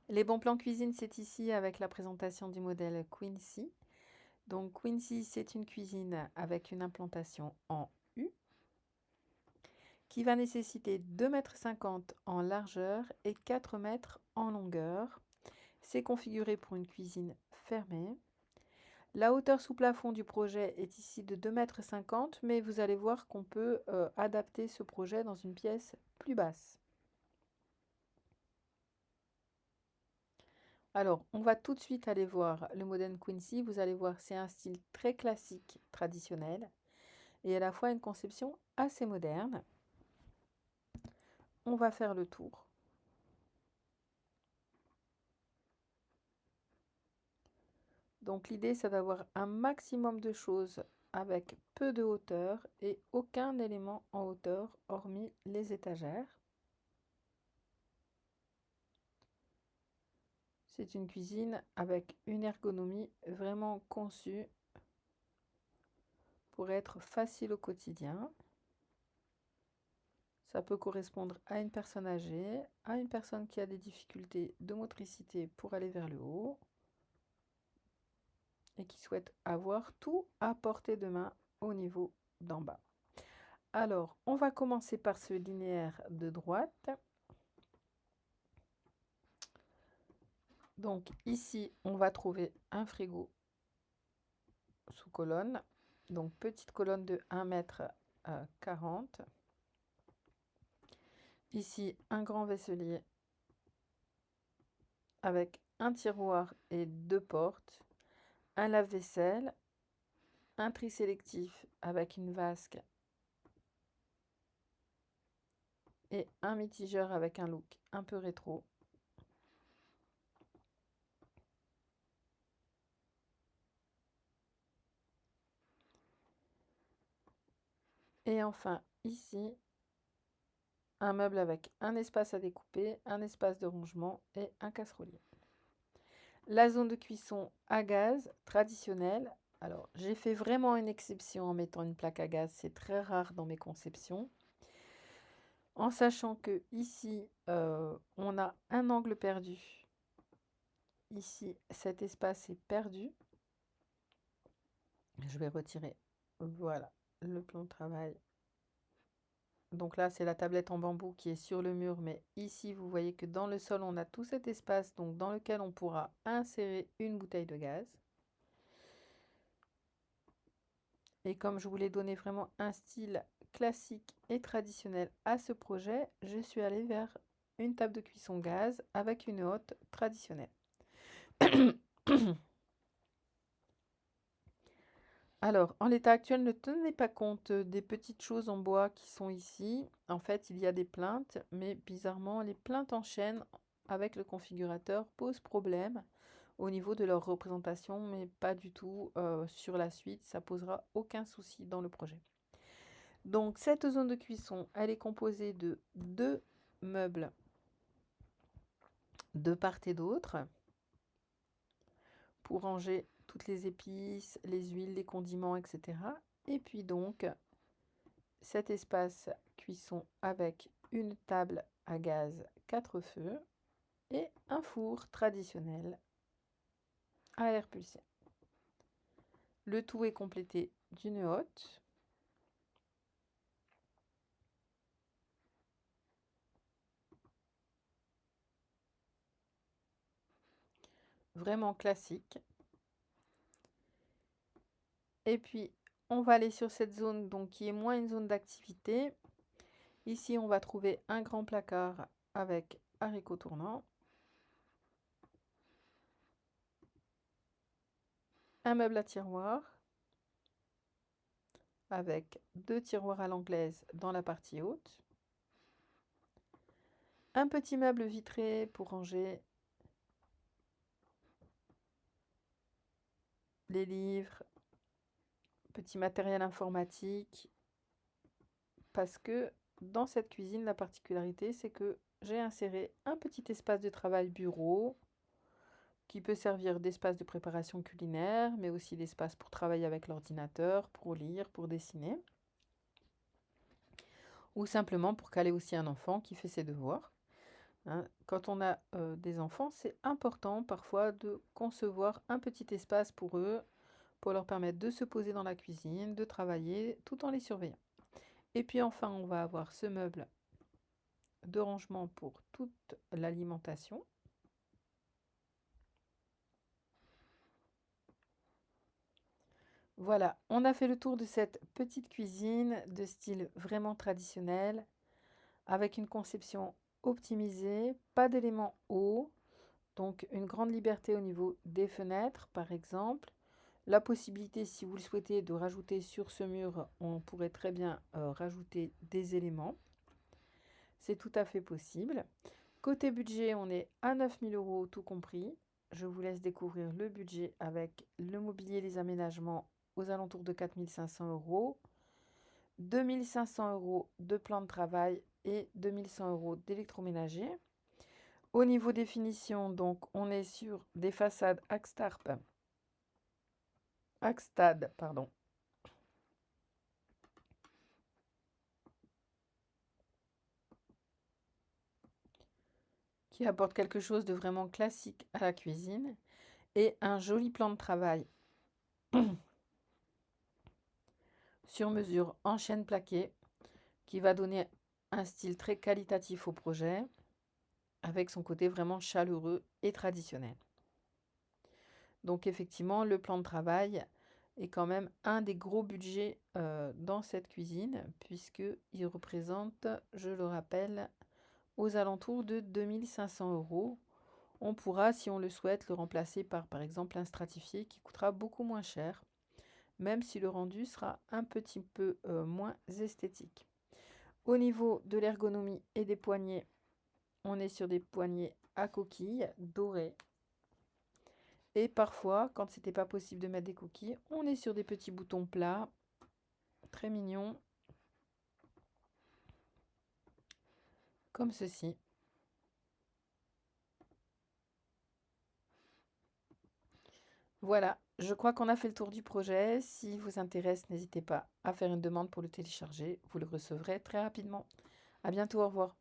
Les bons plans cuisine, c'est ici avec la présentation du modèle Quincy. Donc Quincy, c'est une cuisine avec une implantation en U qui va nécessiter 2,50 m en largeur et 4 mètres en longueur. C'est configuré pour une cuisine fermée. La hauteur sous plafond du projet est ici de 2,50 m, mais vous allez voir qu'on peut adapter ce projet dans une pièce plus basse. Alors, on va tout de suite aller voir le modèle Quincy. Vous allez voir, c'est un style très classique, traditionnel, et à la fois une conception assez moderne. On va faire le tour. Donc l'idée, c'est d'avoir un maximum de choses avec peu de hauteur et aucun élément en hauteur hormis les étagères. C'est une cuisine avec une ergonomie vraiment conçue pour être facile au quotidien. Ça peut correspondre à une personne âgée, à une personne qui a des difficultés de motricité pour aller vers le haut et qui souhaite avoir tout à portée de main au niveau d'en bas. Alors, on va commencer par ce linéaire de droite. Donc ici, on va trouver un frigo sous colonne. Donc petite colonne de 1,40 m. Ici, un grand vaisselier avec un tiroir et 2 portes, un lave-vaisselle, un tri sélectif avec une vasque et un mitigeur avec un look un peu rétro. Et enfin, ici, un meuble avec un espace à découper, un espace de rangement et un casserolier. La zone de cuisson à gaz traditionnelle. Alors, j'ai fait vraiment une exception en mettant une plaque à gaz. C'est très rare dans mes conceptions. En sachant que ici, on a un angle perdu. Ici, cet espace est perdu. Je vais retirer, voilà, le plan de travail. Donc là, c'est la tablette en bambou qui est sur le mur, mais ici, vous voyez que dans le sol, on a tout cet espace donc dans lequel on pourra insérer une bouteille de gaz. Et comme je voulais donner vraiment un style classique et traditionnel à ce projet, je suis allée vers une table de cuisson gaz avec une hotte traditionnelle. Alors, en l'état actuel, ne tenez pas compte des petites choses en bois qui sont ici. En fait, il y a des plaintes, mais bizarrement, les plaintes en chaîne avec le configurateur posent problème au niveau de leur représentation, mais pas du tout sur la suite. Ça posera aucun souci dans le projet. Donc, cette zone de cuisson, elle est composée de 2 meubles de part et d'autre pour ranger toutes les épices, les huiles, les condiments, etc. Et puis donc, cet espace cuisson avec une table à gaz 4 feux et un four traditionnel à air pulsé. Le tout est complété d'une hotte. Vraiment classique. Et puis, on va aller sur cette zone donc, qui est moins une zone d'activité. Ici, on va trouver un grand placard avec haricots tournants. Un meuble à tiroir avec 2 tiroirs à l'anglaise dans la partie haute. Un petit meuble vitré pour ranger les livres, petit matériel informatique. Parce que dans cette cuisine, la particularité, c'est que j'ai inséré un petit espace de travail bureau qui peut servir d'espace de préparation culinaire, mais aussi d'espace pour travailler avec l'ordinateur, pour lire, pour dessiner, ou simplement pour caler aussi un enfant qui fait ses devoirs. hein. Quand on a des enfants, c'est important parfois de concevoir un petit espace pour eux, pour leur permettre de se poser dans la cuisine, de travailler, tout en les surveillant. Et puis enfin, on va avoir ce meuble de rangement pour toute l'alimentation. Voilà, on a fait le tour de cette petite cuisine de style vraiment traditionnel, avec une conception optimisée, pas d'éléments hauts, donc une grande liberté au niveau des fenêtres, par exemple. La possibilité, si vous le souhaitez, de rajouter sur ce mur, on pourrait très bien rajouter des éléments. C'est tout à fait possible. Côté budget, on est à 9 000 euros tout compris. Je vous laisse découvrir le budget avec le mobilier et les aménagements aux alentours de 4 500 euros, 2 500 euros de plan de travail et 2 100 euros d'électroménager. Au niveau des finitions, donc, on est sur des façades Axtad, pardon, qui apporte quelque chose de vraiment classique à la cuisine et un joli plan de travail sur mesure en chêne plaqué qui va donner un style très qualitatif au projet avec son côté vraiment chaleureux et traditionnel. Donc effectivement, le plan de travail est quand même un des gros budgets dans cette cuisine puisqu'il représente, je le rappelle, aux alentours de 2 500 euros. On pourra, si on le souhaite, le remplacer par exemple, un stratifié qui coûtera beaucoup moins cher, même si le rendu sera un petit peu moins esthétique. Au niveau de l'ergonomie et des poignées, on est sur des poignées à coquilles dorées. Et parfois, quand c'était pas possible de mettre des coquilles, on est sur des petits boutons plats, très mignons, comme ceci. Voilà, je crois qu'on a fait le tour du projet. Si vous intéresse, n'hésitez pas à faire une demande pour le télécharger. Vous le recevrez très rapidement. À bientôt, au revoir.